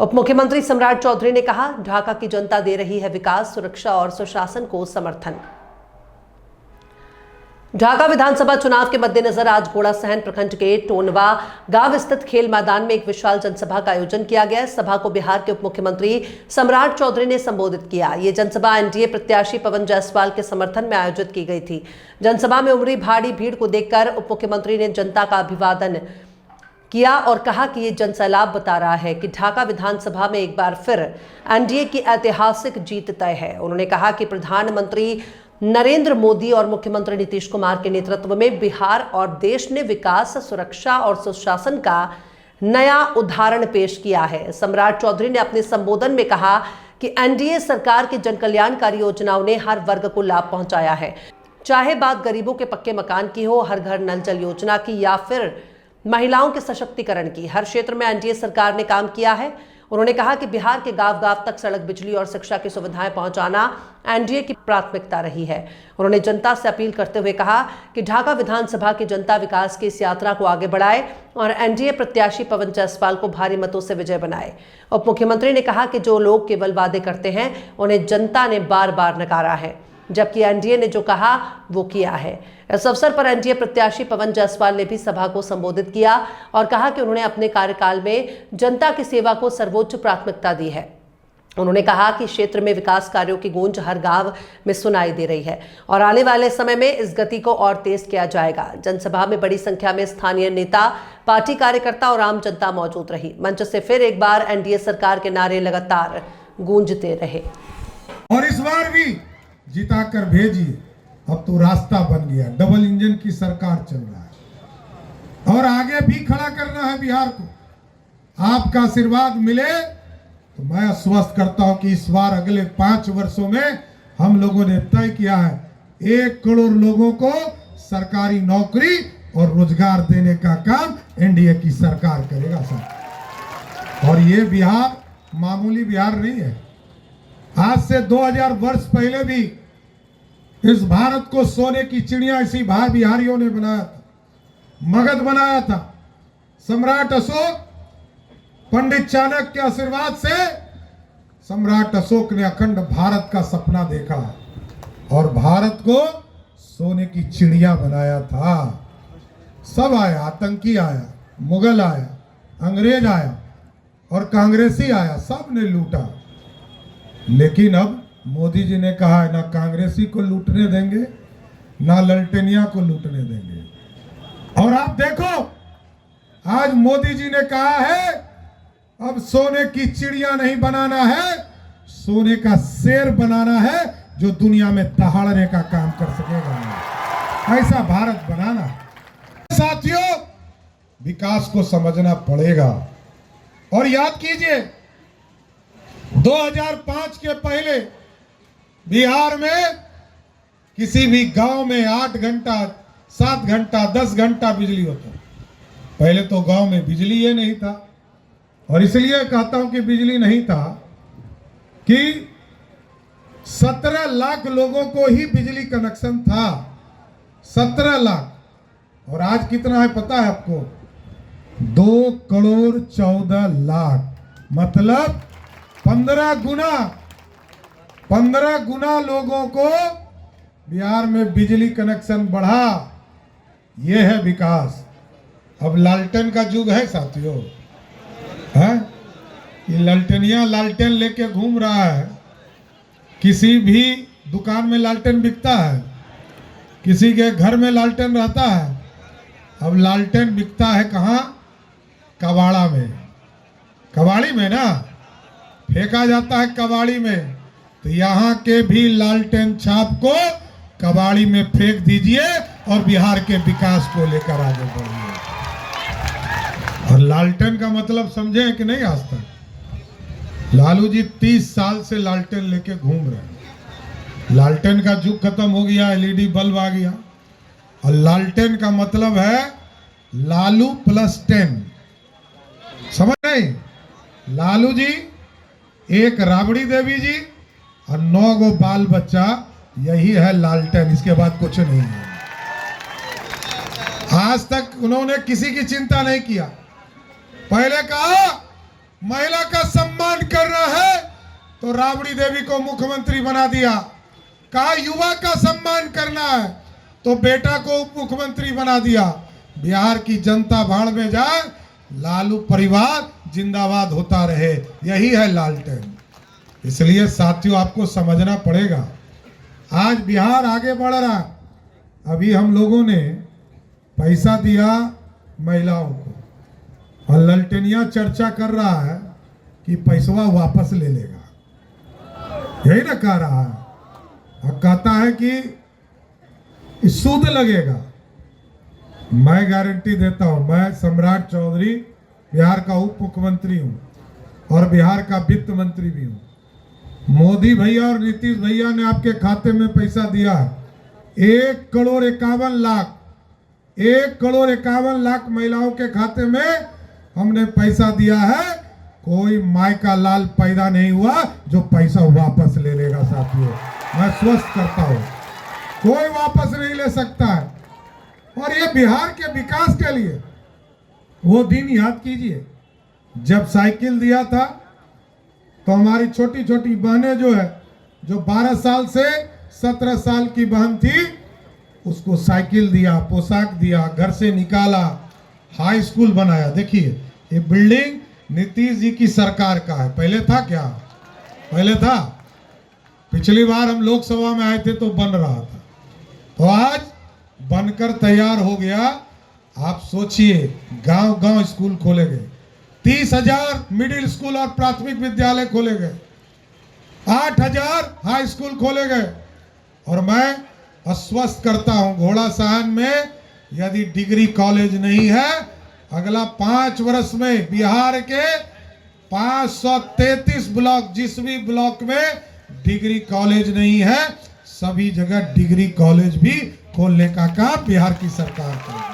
उप मुख्यमंत्री सम्राट चौधरी ने कहा, ढाका की जनता दे रही है विकास, सुरक्षा और सुशासन को समर्थन। ढाका विधानसभा चुनाव के मद्देनजर आज घोड़ासहन प्रखंड के टोनवा गांव स्थित खेल मैदान में एक विशाल जनसभा का आयोजन किया गया। सभा को बिहार के उप मुख्यमंत्री सम्राट चौधरी ने संबोधित किया। ये जनसभा एनडीए प्रत्याशी पवन जायसवाल के समर्थन में आयोजित की गई थी। जनसभा में उमड़ी भारी भीड़ को देखकर उप मुख्यमंत्री ने जनता का अभिवादन किया और कहा कि ये जनसैलाब बता रहा है कि ढाका विधानसभा में एक बार फिर एनडीए की ऐतिहासिक जीत तय है। उन्होंने कहा कि प्रधानमंत्री नरेंद्र मोदी और मुख्यमंत्री नीतीश कुमार के नेतृत्व में बिहार और देश ने विकास, सुरक्षा और सुशासन का नया उदाहरण पेश किया है। सम्राट चौधरी ने अपने संबोधन में कहा कि एनडीए सरकार की जनकल्याणकारी योजनाओं ने हर वर्ग को लाभ पहुंचाया है, चाहे बात गरीबों के पक्के मकान की हो, हर घर नल जल योजना की या फिर महिलाओं के सशक्तिकरण की। हर क्षेत्र में एनडीए सरकार ने काम किया है। उन्होंने कहा कि बिहार के गांव-गांव तक सड़क, बिजली और शिक्षा की सुविधाएं पहुंचाना एनडीए की प्राथमिकता रही है। उन्होंने जनता से अपील करते हुए कहा कि ढाका विधानसभा की जनता विकास की इस यात्रा को आगे बढ़ाए और एनडीए प्रत्याशी पवन जायसवाल को भारी मतों से विजय बनाए। उप मुख्यमंत्री ने कहा कि जो लोग केवल वादे करते हैं उन्हें जनता ने बार बार नकारा है, जबकि एनडीए ने जो कहा वो किया है। इस अवसर पर एनडीए प्रत्याशी पवन जायसवाल ने भी सभा को संबोधित किया और कहा कि उन्होंने अपने कार्यकाल में जनता की सेवा को सर्वोच्च प्राथमिकता दी है। उन्होंने कहा कि क्षेत्र में विकास कार्यों की गूंज हर गांव में सुनाई दे रही है और आने वाले समय में इस गति को और तेज किया जाएगा। जनसभा में बड़ी संख्या में स्थानीय नेता, पार्टी कार्यकर्ता और आम जनता मौजूद रही। मंच से फिर एक बार एनडीए सरकार के नारे लगातार गूंजते रहे। और इस बार भी जिता कर भेजिए। अब तो रास्ता बन गया, डबल इंजन की सरकार चल रहा है और आगे भी खड़ा करना है बिहार को। आपका आशीर्वाद मिले तो मैं आश्वस्त करता हूं कि इस बार अगले 5 वर्षों में हम लोगों ने तय किया है 1 करोड़ लोगों को सरकारी नौकरी और रोजगार देने का काम एनडीए की सरकार करेगा सर। और ये बिहार मामूली बिहार नहीं है। आज से 2000 वर्ष पहले भी इस भारत को सोने की चिड़िया इसी बिहारियों ने बनाया था, मगध बनाया था। सम्राट अशोक, पंडित चाणक्य के आशीर्वाद से सम्राट अशोक ने अखंड भारत का सपना देखा और भारत को सोने की चिड़िया बनाया था। सब आया, आतंकी आया, मुगल आया, अंग्रेज आया और कांग्रेसी आया, सब ने लूटा। लेकिन अब मोदी जी ने कहा है ना कांग्रेसी को लूटने देंगे, ना ललटेनिया को लूटने देंगे। और आप देखो आज मोदी जी ने कहा है अब सोने की चिड़िया नहीं बनाना है, सोने का शेर बनाना है जो दुनिया में दहाड़ने का काम कर सकेगा। ऐसा भारत बनाना। साथियों, विकास को समझना पड़ेगा और याद कीजिए 2005 के पहले बिहार में किसी भी गांव में 8 घंटा, 7 घंटा, 10 घंटा बिजली होता। पहले तो गांव में बिजली ये नहीं था और इसलिए कहता हूं कि बिजली नहीं था कि 17 लाख लोगों को ही बिजली कनेक्शन था। 17 लाख। और आज कितना है पता है आपको? 2 करोड़ 14 लाख, मतलब 15 गुना लोगों को बिहार में बिजली कनेक्शन बढ़ा। यह है विकास। अब लालटेन का युग है साथियों, है? ये लालटेन लेके घूम रहा है। किसी भी दुकान में लालटेन बिकता है, किसी के घर में लालटेन रहता है। अब लालटेन बिकता है कहाँ? कबाड़ा में, कबाड़ी में ना, फेंका जाता है कबाड़ी में। तो यहाँ के भी लालटेन छाप को कबाड़ी में फेंक दीजिए और बिहार के विकास को लेकर आगे बढ़िए। और लालटेन का मतलब समझे कि नहीं? आज तक लालू जी 30 साल से लालटेन लेके घूम रहे हैं। लालटेन का युग खत्म हो गया, एलईडी बल्ब आ गया। और लालटेन का मतलब है लालू प्लस 10। समझ नहीं? लालू जी, एक राबड़ी देवी जी और 9 गो बाल बच्चा, यही है लालटेन। इसके बाद कुछ नहीं है। आज तक उन्होंने किसी की चिंता नहीं किया। पहले कहा महिला का सम्मान करना है तो राबड़ी देवी को मुख्यमंत्री बना दिया। कहा युवा का सम्मान करना है तो बेटा को उप मुख्यमंत्री बना दिया। बिहार की जनता भाड़ में जाए, लालू परिवार जिंदाबाद होता रहे, यही है लालटेन। इसलिए साथियों आपको समझना पड़ेगा, आज बिहार आगे बढ़ रहा। अभी हम लोगों ने पैसा दिया महिलाओं को और ललटेनिया चर्चा कर रहा है कि पैसवा वापस ले लेगा, यही ना कह रहा है। और कहता है कि सूद लगेगा। मैं गारंटी देता हूं, मैं सम्राट चौधरी बिहार का उप मुख्यमंत्री हूं और बिहार का वित्त मंत्री भी हूं। मोदी भैया और नीतीश भैया ने आपके खाते में पैसा दिया है 1,51,00,000। 1,51,00,000 महिलाओं के खाते में हमने पैसा दिया है। कोई माई का लाल पैदा नहीं हुआ जो पैसा वापस ले लेगा। साथियों मैं स्वस्थ करता हूं, कोई वापस नहीं ले सकता है। और ये बिहार के विकास के लिए वो दिन याद कीजिए जब साइकिल दिया था तो हमारी छोटी छोटी बहनें जो 12 साल से 17 साल की बहन थी, उसको साइकिल दिया, पोशाक दिया, घर से निकाला, हाई स्कूल बनाया। देखिए ये बिल्डिंग नीतीश जी की सरकार का है। पहले था क्या? पहले था। पिछली बार हम लोकसभा में आए थे तो बन रहा था, तो आज बनकर तैयार हो गया। आप सोचिए गांव गांव स्कूल खोले गए, 30,000 मिडिल स्कूल और प्राथमिक विद्यालय खोले गए, 8,000 हाई स्कूल खोले गए। और मैं आश्वस्त करता हूं घोड़ा सहन में यदि डिग्री कॉलेज नहीं है, अगला 5 वर्ष में बिहार के 533 ब्लॉक, जिस भी ब्लॉक में डिग्री कॉलेज नहीं है, सभी जगह डिग्री कॉलेज भी खोलने का काम बिहार की सरकार करेगी।